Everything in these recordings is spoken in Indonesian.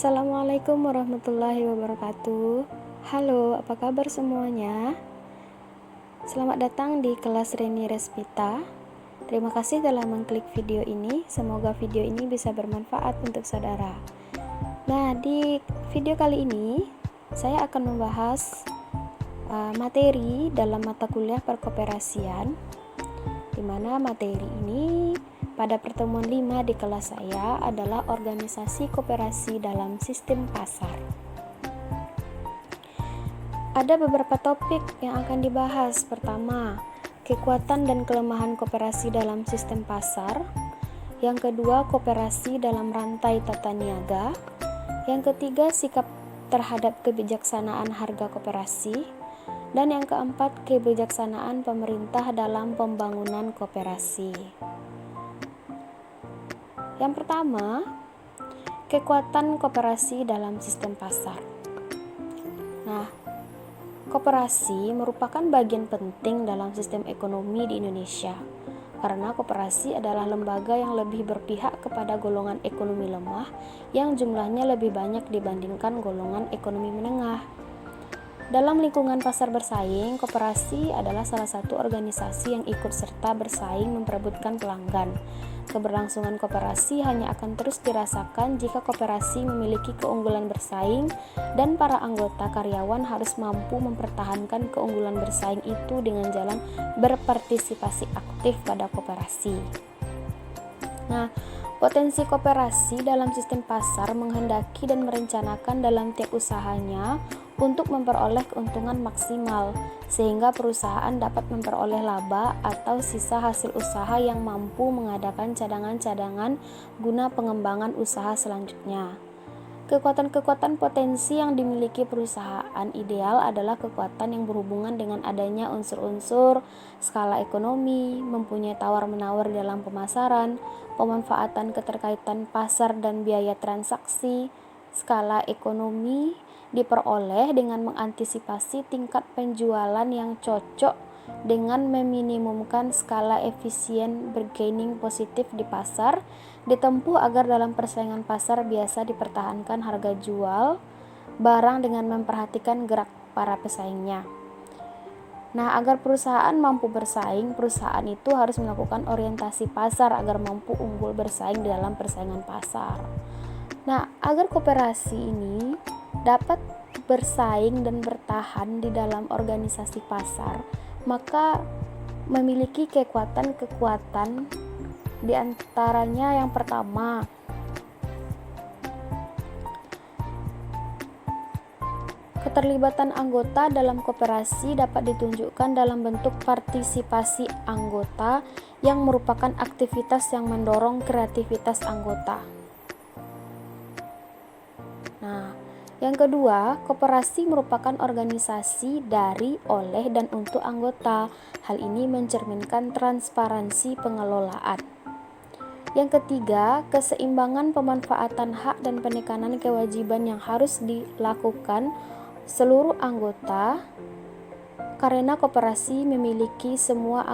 Assalamualaikum warahmatullahi wabarakatuh. Halo, apa kabar semuanya? Selamat datang di kelas Reni Respita. Terima kasih telah mengklik video ini. Semoga video ini bisa bermanfaat untuk saudara. Nah, di video kali ini saya akan membahas materi dalam mata kuliah perkoperasian, di mana materi ini pada pertemuan 5 di kelas saya adalah organisasi koperasi dalam sistem pasar. Ada beberapa topik yang akan dibahas. Pertama, kekuatan dan kelemahan koperasi dalam sistem pasar. Yang kedua, koperasi dalam rantai tata niaga. Yang ketiga, sikap terhadap kebijaksanaan harga koperasi. Dan yang keempat, kebijaksanaan pemerintah dalam pembangunan koperasi. Yang pertama, kekuatan koperasi dalam sistem pasar. Nah, koperasi merupakan bagian penting dalam sistem ekonomi di Indonesia, karena koperasi adalah lembaga yang lebih berpihak kepada golongan ekonomi lemah yang jumlahnya lebih banyak dibandingkan golongan ekonomi menengah. Dalam lingkungan pasar bersaing, koperasi adalah salah satu organisasi yang ikut serta bersaing memperebutkan pelanggan. Keberlangsungan koperasi hanya akan terus dirasakan jika koperasi memiliki keunggulan bersaing dan para anggota karyawan harus mampu mempertahankan keunggulan bersaing itu dengan jalan berpartisipasi aktif pada koperasi. Nah, potensi koperasi dalam sistem pasar menghendaki dan merencanakan dalam tiap usahanya untuk memperoleh keuntungan maksimal, sehingga perusahaan dapat memperoleh laba atau sisa hasil usaha yang mampu mengadakan cadangan-cadangan guna pengembangan usaha selanjutnya. Kekuatan-kekuatan potensi yang dimiliki perusahaan ideal adalah kekuatan yang berhubungan dengan adanya unsur-unsur skala ekonomi, mempunyai tawar-menawar dalam pemasaran, pemanfaatan keterkaitan pasar dan biaya transaksi. Skala ekonomi diperoleh dengan mengantisipasi tingkat penjualan yang cocok dengan meminimumkan skala efisien bargaining positif di pasar, ditempuh agar dalam persaingan pasar biasa dipertahankan harga jual barang dengan memperhatikan gerak para pesaingnya. Nah, agar perusahaan mampu bersaing, perusahaan itu harus melakukan orientasi pasar agar mampu unggul bersaing di dalam persaingan pasar. Nah, agar koperasi ini dapat bersaing dan bertahan di dalam organisasi pasar, maka memiliki kekuatan-kekuatan, di antaranya yang pertama, keterlibatan anggota dalam koperasi dapat ditunjukkan dalam bentuk partisipasi anggota yang merupakan aktivitas yang mendorong kreativitas anggota. Nah, yang kedua, koperasi merupakan organisasi dari, oleh, dan untuk anggota. Hal ini mencerminkan transparansi pengelolaan. Yang ketiga, keseimbangan pemanfaatan hak dan penekanan kewajiban yang harus dilakukan seluruh anggota, karena koperasi milik semua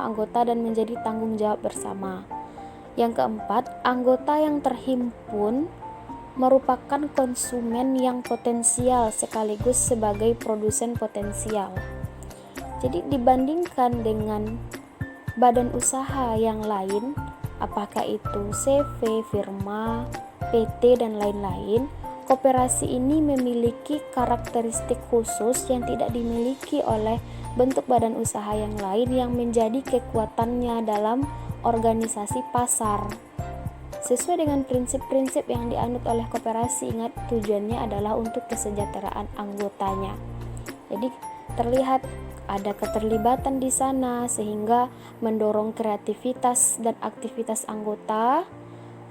anggota dan menjadi tanggung jawab bersama. Yang keempat, anggota yang terhimpun merupakan konsumen yang potensial sekaligus sebagai produsen potensial. Jadi dibandingkan dengan badan usaha yang lain, apakah itu CV, firma, PT, dan lain-lain, koperasi ini memiliki karakteristik khusus yang tidak dimiliki oleh bentuk badan usaha yang lain yang menjadi kekuatannya dalam organisasi pasar. Sesuai dengan prinsip-prinsip yang dianut oleh koperasi, ingat tujuannya adalah untuk kesejahteraan anggotanya. Jadi terlihat ada keterlibatan di sana sehingga mendorong kreativitas dan aktivitas anggota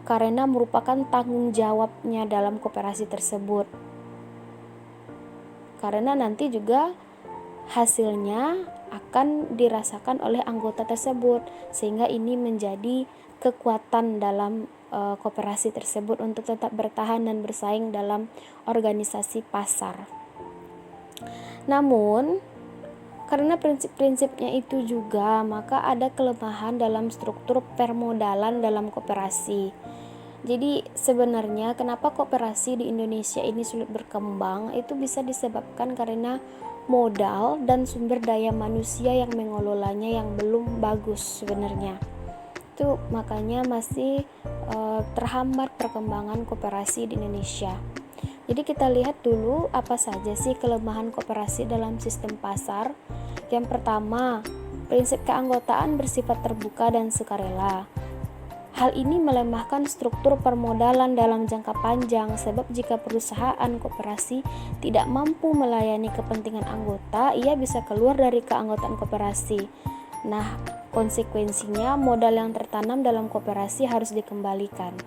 karena merupakan tanggung jawabnya dalam koperasi tersebut. Karena nanti juga hasilnya akan dirasakan oleh anggota tersebut, sehingga ini menjadi kekuatan dalam koperasi tersebut untuk tetap bertahan dan bersaing dalam organisasi pasar. Namun, karena prinsip-prinsipnya itu juga, maka ada kelemahan dalam struktur permodalan dalam koperasi. Jadi sebenarnya kenapa koperasi di Indonesia ini sulit berkembang itu bisa disebabkan karena modal dan sumber daya manusia yang mengelolanya yang belum bagus sebenarnya. Itu makanya masih terhambat perkembangan koperasi di Indonesia. Jadi kita lihat dulu apa saja sih kelemahan koperasi dalam sistem pasar. Yang pertama, prinsip keanggotaan bersifat terbuka dan sukarela. Hal ini melemahkan struktur permodalan dalam jangka panjang sebab jika perusahaan koperasi tidak mampu melayani kepentingan anggota, ia bisa keluar dari keanggotaan koperasi. Nah, konsekuensinya modal yang tertanam dalam koperasi harus dikembalikan.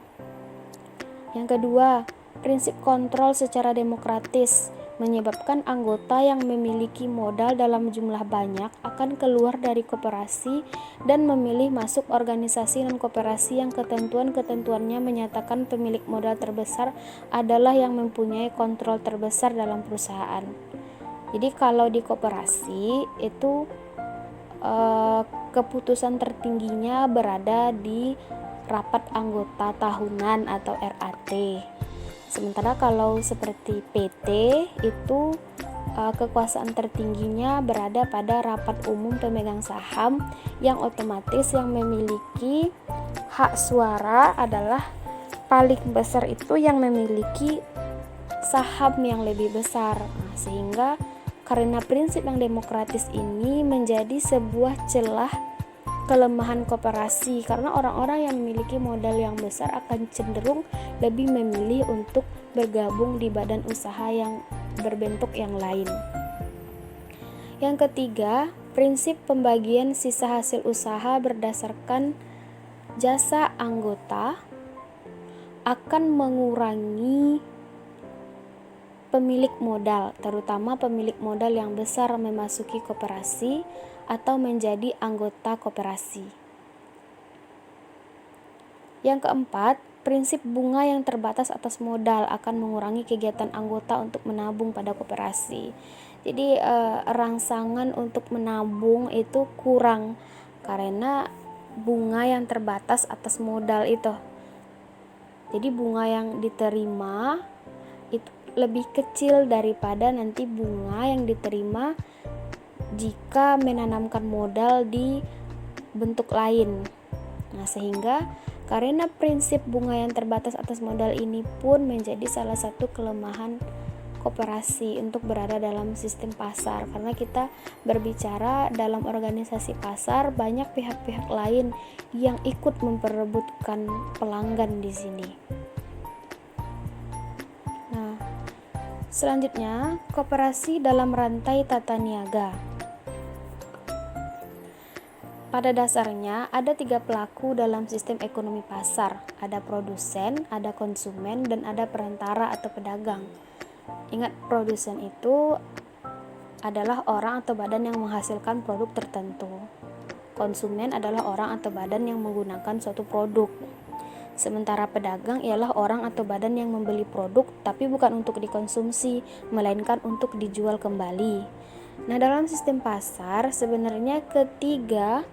Yang kedua, prinsip kontrol secara demokratis menyebabkan anggota yang memiliki modal dalam jumlah banyak akan keluar dari koperasi dan memilih masuk organisasi non-koperasi yang ketentuan-ketentuannya menyatakan pemilik modal terbesar adalah yang mempunyai kontrol terbesar dalam perusahaan. Jadi kalau di koperasi itu keputusan tertingginya berada di rapat anggota tahunan atau RAT. Sementara kalau seperti PT itu kekuasaan tertingginya berada pada rapat umum pemegang saham yang otomatis yang memiliki hak suara adalah paling besar itu yang memiliki saham yang lebih besar. Nah, sehingga karena prinsip yang demokratis ini menjadi sebuah celah kelemahan koperasi karena orang-orang yang memiliki modal yang besar akan cenderung lebih memilih untuk bergabung di badan usaha yang berbentuk yang lain. Yang ketiga, prinsip pembagian sisa hasil usaha berdasarkan jasa anggota akan mengurangi pemilik modal, terutama pemilik modal yang besar memasuki koperasi atau menjadi anggota koperasi. Yang keempat, prinsip bunga yang terbatas atas modal akan mengurangi kegiatan anggota untuk menabung pada koperasi. Jadi rangsangan untuk menabung itu kurang karena bunga yang terbatas atas modal itu. Jadi bunga yang diterima itu lebih kecil daripada nanti bunga yang diterima jika menanamkan modal di bentuk lain. Nah, sehingga karena prinsip bunga yang terbatas atas modal ini pun menjadi salah satu kelemahan koperasi untuk berada dalam sistem pasar, karena kita berbicara dalam organisasi pasar banyak pihak-pihak lain yang ikut memperebutkan pelanggan di sini. Nah, selanjutnya koperasi dalam rantai tata niaga. Pada dasarnya ada 3 pelaku dalam sistem ekonomi pasar, ada produsen, ada konsumen, dan ada perantara atau pedagang. Ingat, produsen itu adalah orang atau badan yang menghasilkan produk tertentu. Konsumen adalah orang atau badan yang menggunakan suatu produk. Sementara pedagang ialah orang atau badan yang membeli produk tapi bukan untuk dikonsumsi, melainkan untuk dijual kembali. Nah, dalam sistem pasar sebenarnya ketiga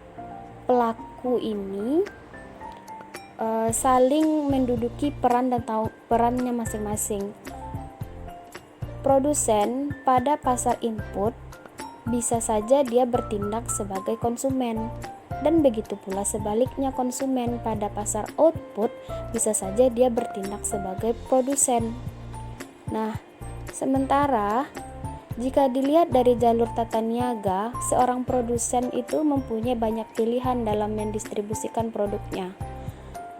pelaku ini saling menduduki peran dan perannya masing-masing. Produsen pada pasar input bisa saja dia bertindak sebagai konsumen, dan begitu pula sebaliknya konsumen pada pasar output bisa saja dia bertindak sebagai produsen. Nah, sementara jika dilihat dari jalur tata niaga, seorang produsen itu mempunyai banyak pilihan dalam mendistribusikan produknya.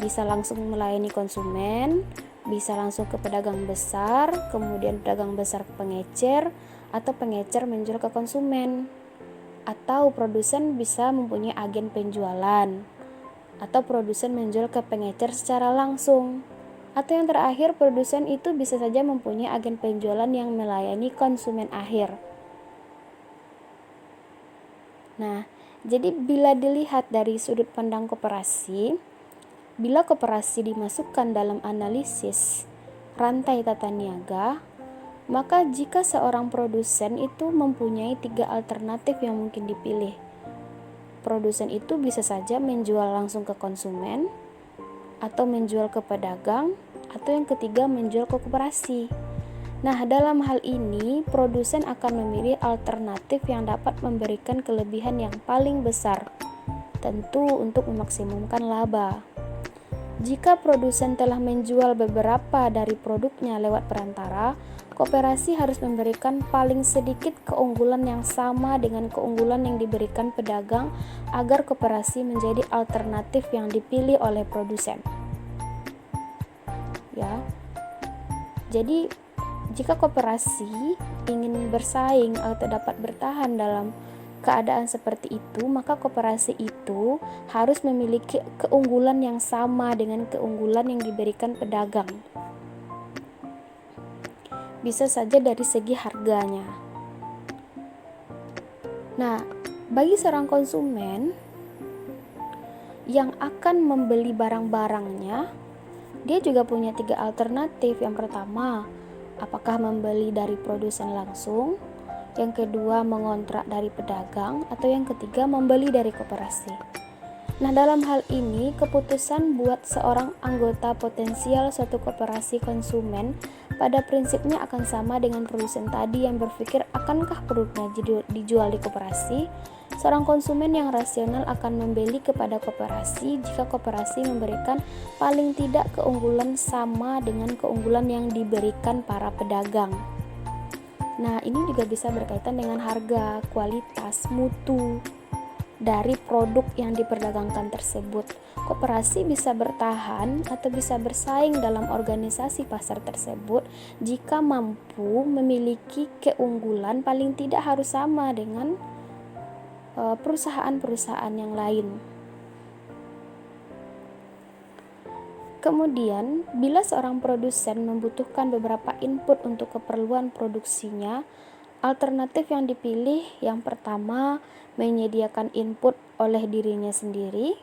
Bisa langsung melayani konsumen, bisa langsung ke pedagang besar, kemudian pedagang besar ke pengecer, atau pengecer menjual ke konsumen. Atau produsen bisa mempunyai agen penjualan, atau produsen menjual ke pengecer secara langsung. Atau yang terakhir, produsen itu bisa saja mempunyai agen penjualan yang melayani konsumen akhir. Nah, jadi bila dilihat dari sudut pandang koperasi, bila koperasi dimasukkan dalam analisis rantai tata niaga, maka jika seorang produsen itu mempunyai 3 alternatif yang mungkin dipilih. Produsen itu bisa saja menjual langsung ke konsumen, atau menjual ke pedagang, atau yang ketiga menjual ke koperasi. Nah, dalam hal ini produsen akan memilih alternatif yang dapat memberikan kelebihan yang paling besar, tentu untuk memaksimumkan laba. Jika produsen telah menjual beberapa dari produknya lewat perantara, koperasi harus memberikan paling sedikit keunggulan yang sama dengan keunggulan yang diberikan pedagang agar koperasi menjadi alternatif yang dipilih oleh produsen. Ya. Jadi, jika koperasi ingin bersaing atau dapat bertahan dalam keadaan seperti itu, maka koperasi itu harus memiliki keunggulan yang sama dengan keunggulan yang diberikan pedagang. Bisa saja dari segi harganya. Nah, bagi seorang konsumen yang akan membeli barang-barangnya, dia juga punya 3 alternatif. Yang pertama, apakah membeli dari produsen langsung, yang kedua mengontrak dari pedagang, atau yang ketiga membeli dari koperasi. Nah, dalam hal ini keputusan buat seorang anggota potensial suatu koperasi konsumen pada prinsipnya akan sama dengan produsen tadi yang berpikir akankah produknya dijual di koperasi. Seorang konsumen yang rasional akan membeli kepada koperasi jika koperasi memberikan paling tidak keunggulan sama dengan keunggulan yang diberikan para pedagang. Nah, ini juga bisa berkaitan dengan harga, kualitas, mutu dari produk yang diperdagangkan tersebut. Koperasi bisa bertahan atau bisa bersaing dalam organisasi pasar tersebut jika mampu memiliki keunggulan paling tidak harus sama dengan perusahaan-perusahaan yang lain. Kemudian, bila seorang produsen membutuhkan beberapa input untuk keperluan produksinya, alternatif yang dipilih yang pertama menyediakan input oleh dirinya sendiri,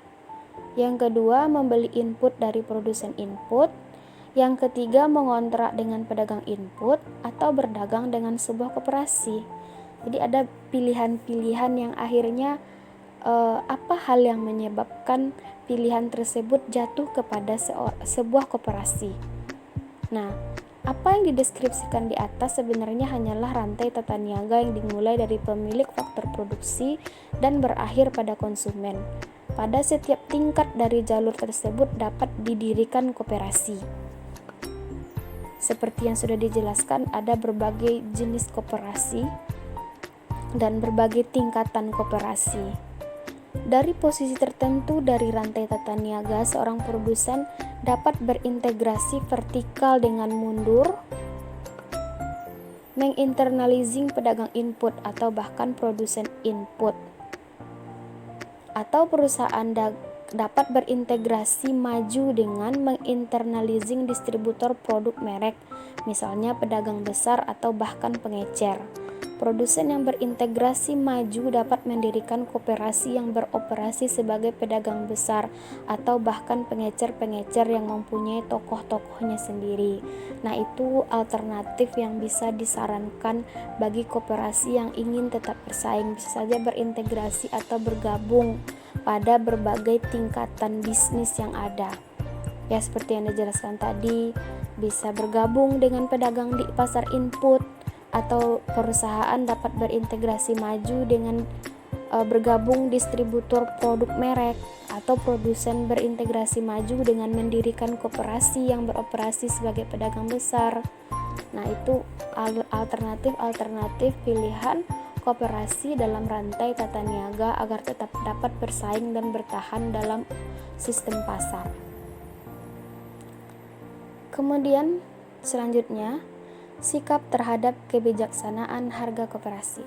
yang kedua membeli input dari produsen input, yang ketiga mengontrak dengan pedagang input atau berdagang dengan sebuah koperasi. Jadi ada pilihan-pilihan yang akhirnya apa hal yang menyebabkan pilihan tersebut jatuh kepada sebuah koperasi. Nah, apa yang dideskripsikan di atas sebenarnya hanyalah rantai tata niaga yang dimulai dari pemilik faktor produksi dan berakhir pada konsumen. Pada setiap tingkat dari jalur tersebut dapat didirikan koperasi. Seperti yang sudah dijelaskan, ada berbagai jenis koperasi dan berbagai tingkatan koperasi. Dari posisi tertentu dari rantai tata niaga, seorang produsen dapat berintegrasi vertikal dengan mundur, menginternalizing pedagang input atau bahkan produsen input. Atau perusahaan dapat berintegrasi maju dengan menginternalizing distributor produk merek, misalnya pedagang besar atau bahkan pengecer. Produsen yang berintegrasi maju dapat mendirikan koperasi yang beroperasi sebagai pedagang besar atau bahkan pengecer-pengecer yang mempunyai tokoh-tokohnya sendiri. Nah, itu alternatif yang bisa disarankan bagi koperasi yang ingin tetap bersaing, bisa saja berintegrasi atau bergabung pada berbagai tingkatan bisnis yang ada. Ya, seperti yang dijelaskan tadi, bisa bergabung dengan pedagang di pasar input, atau perusahaan dapat berintegrasi maju dengan bergabung distributor produk merek, atau produsen berintegrasi maju dengan mendirikan koperasi yang beroperasi sebagai pedagang besar. Nah, itu alternatif pilihan koperasi dalam rantai tata niaga agar tetap dapat bersaing dan bertahan dalam sistem pasar. Kemudian selanjutnya, sikap terhadap kebijaksanaan harga koperasi.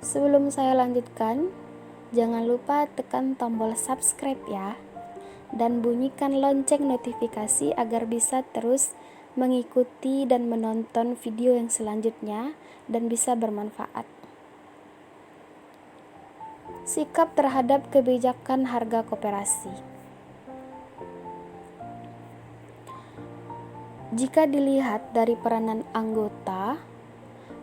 Sebelum saya lanjutkan, jangan lupa tekan tombol subscribe ya, dan bunyikan lonceng notifikasi agar bisa terus mengikuti dan menonton video yang selanjutnya dan bisa bermanfaat. Sikap terhadap kebijakan harga koperasi. Jika dilihat dari peranan anggota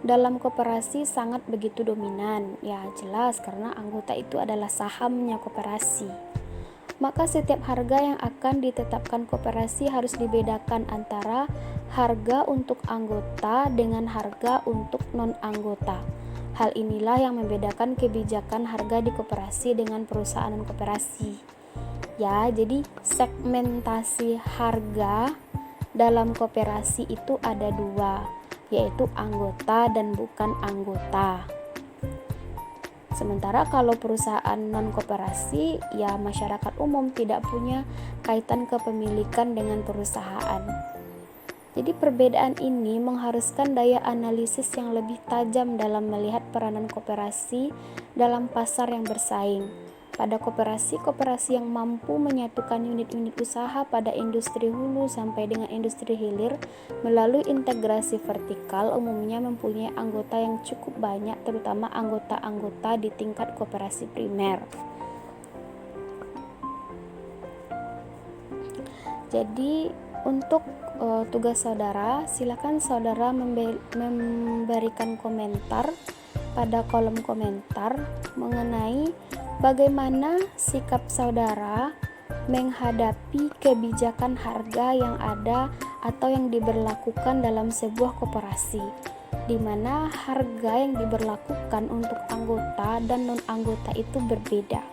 dalam koperasi sangat begitu dominan, ya jelas karena anggota itu adalah sahamnya koperasi. maka setiap harga yang akan ditetapkan koperasi harus dibedakan antara harga untuk anggota dengan harga untuk non-anggota. Hal inilah yang membedakan kebijakan harga di koperasi dengan perusahaan non-koperasi. Ya, jadi segmentasi harga dalam koperasi itu ada dua, yaitu anggota dan bukan anggota. Sementara kalau perusahaan non-koperasi, ya masyarakat umum tidak punya kaitan kepemilikan dengan perusahaan. Jadi perbedaan ini mengharuskan daya analisis yang lebih tajam dalam melihat peranan koperasi dalam pasar yang bersaing. Pada koperasi yang mampu menyatukan unit-unit usaha pada industri hulu sampai dengan industri hilir melalui integrasi vertikal umumnya mempunyai anggota yang cukup banyak, terutama anggota-anggota di tingkat koperasi primer. Jadi untuk tugas saudara, silakan saudara memberikan komentar pada kolom komentar mengenai bagaimana sikap saudara menghadapi kebijakan harga yang ada atau yang diberlakukan dalam sebuah koperasi, di mana harga yang diberlakukan untuk anggota dan non-anggota itu berbeda.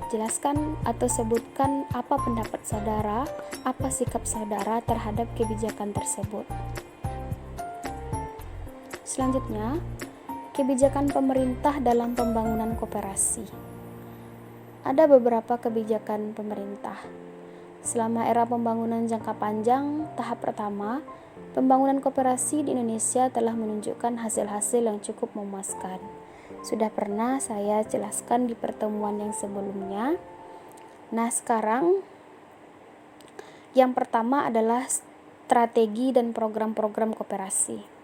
Jelaskan atau sebutkan apa pendapat saudara, apa sikap saudara terhadap kebijakan tersebut. Selanjutnya, kebijakan pemerintah dalam pembangunan koperasi. Ada beberapa kebijakan pemerintah. Selama era pembangunan jangka panjang, tahap pertama, pembangunan koperasi di Indonesia telah menunjukkan hasil-hasil yang cukup memuaskan. Sudah pernah saya jelaskan di pertemuan yang sebelumnya. Nah, sekarang yang pertama adalah strategi dan program-program koperasi.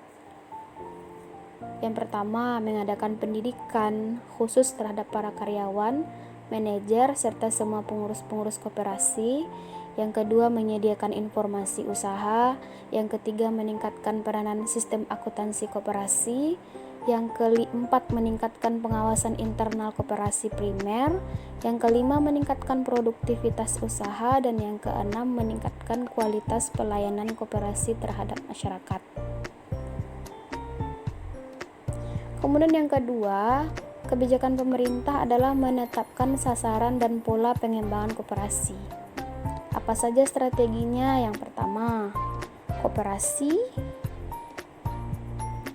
Yang pertama, mengadakan pendidikan khusus terhadap para karyawan, manajer, serta semua pengurus-pengurus koperasi. Yang kedua, menyediakan informasi usaha. Yang ketiga, meningkatkan peranan sistem akuntansi koperasi. Yang keempat, meningkatkan pengawasan internal koperasi primer. Yang kelima, meningkatkan produktivitas usaha. Dan yang keenam, meningkatkan kualitas pelayanan koperasi terhadap masyarakat. Kemudian yang kedua, kebijakan pemerintah adalah menetapkan sasaran dan pola pengembangan koperasi. Apa saja strateginya? Yang pertama, koperasi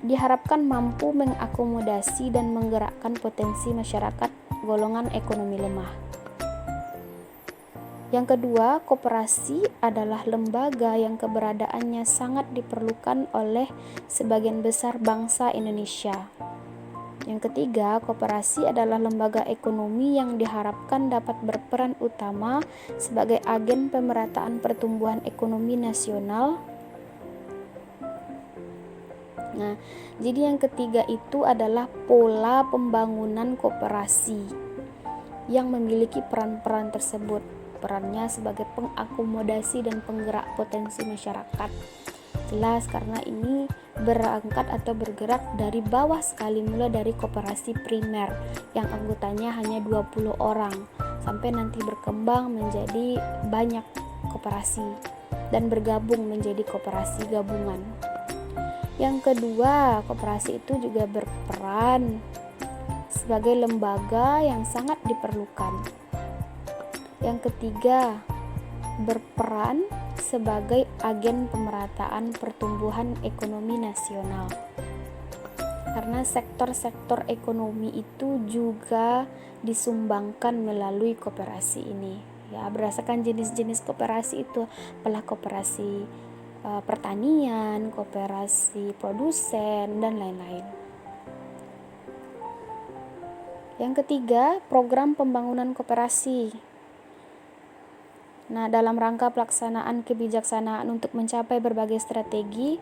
diharapkan mampu mengakomodasi dan menggerakkan potensi masyarakat golongan ekonomi lemah. Yang kedua, koperasi adalah lembaga yang keberadaannya sangat diperlukan oleh sebagian besar bangsa Indonesia. Yang ketiga, koperasi adalah lembaga ekonomi yang diharapkan dapat berperan utama sebagai agen pemerataan pertumbuhan ekonomi nasional. Nah, jadi yang ketiga itu adalah pola pembangunan koperasi yang memiliki peran-peran tersebut. Perannya sebagai pengakomodasi dan penggerak potensi masyarakat. Jelas karena ini berangkat atau bergerak dari bawah sekali, mulai dari koperasi primer yang anggotanya hanya 20 orang sampai nanti berkembang menjadi banyak koperasi dan bergabung menjadi koperasi gabungan. Yang kedua, koperasi itu juga berperan sebagai lembaga yang sangat diperlukan. Yang ketiga, berperan sebagai agen pemerataan pertumbuhan ekonomi nasional. Karena sektor-sektor ekonomi itu juga disumbangkan melalui koperasi ini. Ya, berdasarkan jenis-jenis koperasi itu, apalah koperasi pertanian, koperasi produsen, dan lain-lain. Yang ketiga, program pembangunan koperasi. Nah, dalam rangka pelaksanaan kebijaksanaan untuk mencapai berbagai strategi,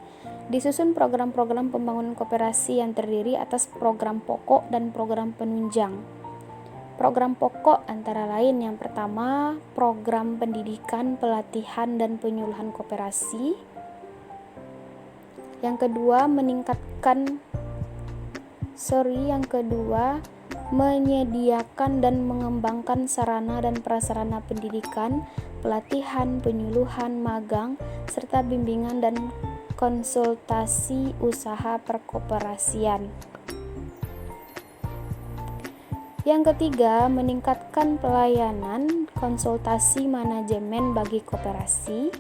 disusun program-program pembangunan koperasi yang terdiri atas program pokok dan program penunjang. Program pokok antara lain yang pertama, program pendidikan, pelatihan, dan penyuluhan koperasi. Yang kedua, menyediakan dan mengembangkan sarana dan prasarana pendidikan, pelatihan, penyuluhan, magang, serta bimbingan dan konsultasi usaha perkoperasian. Yang ketiga, meningkatkan pelayanan konsultasi manajemen bagi koperasi.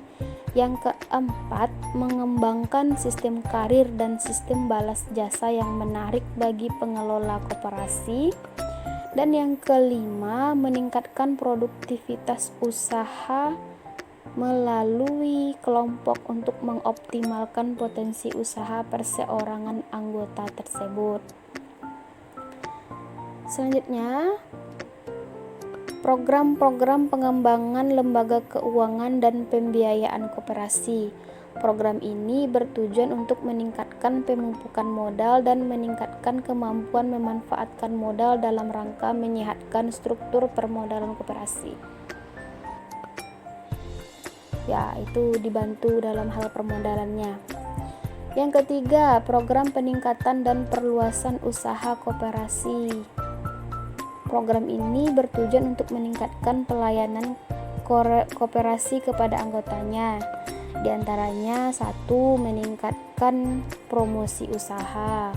Yang keempat, mengembangkan sistem karir dan sistem balas jasa yang menarik bagi pengelola koperasi. Dan yang kelima, meningkatkan produktivitas usaha melalui kelompok untuk mengoptimalkan potensi usaha perseorangan anggota tersebut. Selanjutnya, program-program pengembangan lembaga keuangan dan pembiayaan koperasi. Program ini bertujuan untuk meningkatkan pemupukan modal dan meningkatkan kemampuan memanfaatkan modal dalam rangka menyehatkan struktur permodalan koperasi. Ya, itu dibantu dalam hal permodalannya. Yang ketiga, program peningkatan dan perluasan usaha koperasi. Program ini bertujuan untuk meningkatkan pelayanan koperasi kepada anggotanya. Di antaranya 1. Meningkatkan promosi usaha.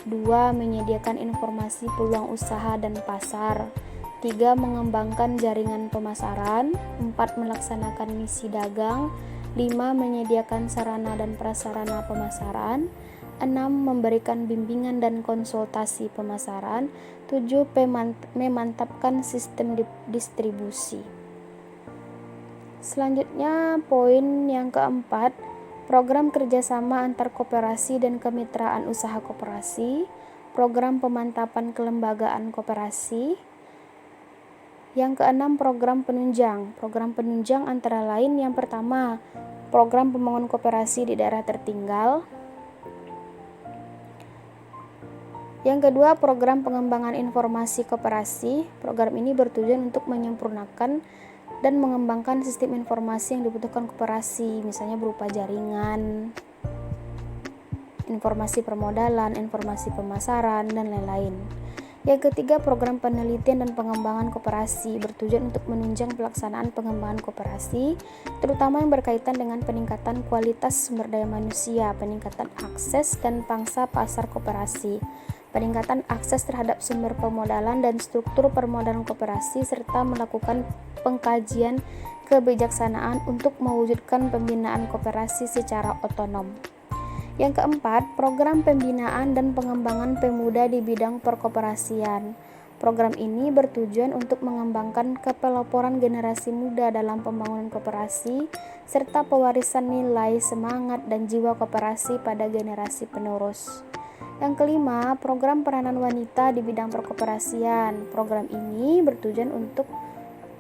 2. Menyediakan informasi peluang usaha dan pasar. 3. Mengembangkan jaringan pemasaran. 4. Melaksanakan misi dagang. 5. Menyediakan sarana dan prasarana pemasaran. 6. Memberikan bimbingan dan konsultasi pemasaran. 7. Memantapkan sistem distribusi. Selanjutnya, poin yang keempat, program kerjasama antar koperasi dan kemitraan usaha koperasi, program pemantapan kelembagaan koperasi. Yang keenam, program penunjang. Program penunjang antara lain yang pertama, program pembangunan koperasi di daerah tertinggal. Yang kedua, program pengembangan informasi koperasi. Program ini bertujuan untuk menyempurnakan dan mengembangkan sistem informasi yang dibutuhkan koperasi, misalnya berupa jaringan, informasi permodalan, informasi pemasaran, dan lain-lain. Yang ketiga, program penelitian dan pengembangan koperasi bertujuan untuk menunjang pelaksanaan pengembangan koperasi, terutama yang berkaitan dengan peningkatan kualitas sumber daya manusia, peningkatan akses dan pangsa pasar koperasi, peningkatan akses terhadap sumber permodalan dan struktur permodalan koperasi, serta melakukan pengkajian kebijaksanaan untuk mewujudkan pembinaan koperasi secara otonom. Yang keempat, program pembinaan dan pengembangan pemuda di bidang perkoperasian. Program ini bertujuan untuk mengembangkan kepeloporan generasi muda dalam pembangunan koperasi, serta pewarisan nilai, semangat, dan jiwa koperasi pada generasi penerus. Yang kelima, program peranan wanita di bidang perkoperasian. Program ini bertujuan untuk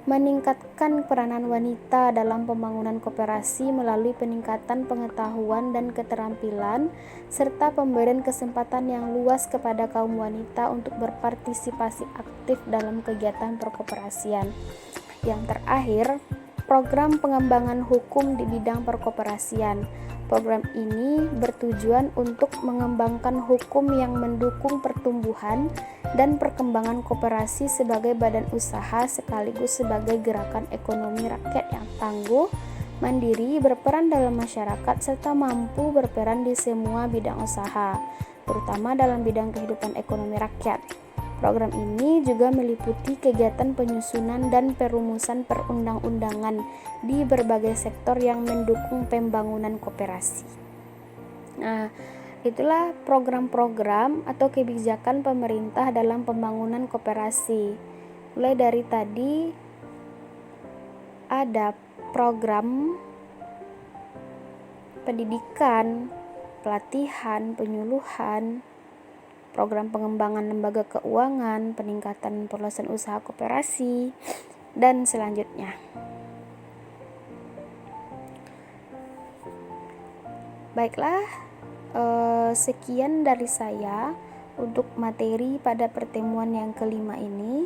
meningkatkan peranan wanita dalam pembangunan koperasi melalui peningkatan pengetahuan dan keterampilan, serta pemberian kesempatan yang luas kepada kaum wanita untuk berpartisipasi aktif dalam kegiatan perkoperasian. Yang terakhir, program pengembangan hukum di bidang perkoperasian. Program ini bertujuan untuk mengembangkan hukum yang mendukung pertumbuhan dan perkembangan koperasi sebagai badan usaha sekaligus sebagai gerakan ekonomi rakyat yang tangguh, mandiri, berperan dalam masyarakat, serta mampu berperan di semua bidang usaha, terutama dalam bidang kehidupan ekonomi rakyat. Program ini juga meliputi kegiatan penyusunan dan perumusan perundang-undangan di berbagai sektor yang mendukung pembangunan koperasi. Nah, itulah program-program atau kebijakan pemerintah dalam pembangunan koperasi. Mulai dari tadi ada program pendidikan, pelatihan, penyuluhan, program pengembangan lembaga keuangan, peningkatan perluasan usaha koperasi, dan selanjutnya. Baiklah, sekian dari saya untuk materi pada pertemuan yang kelima ini.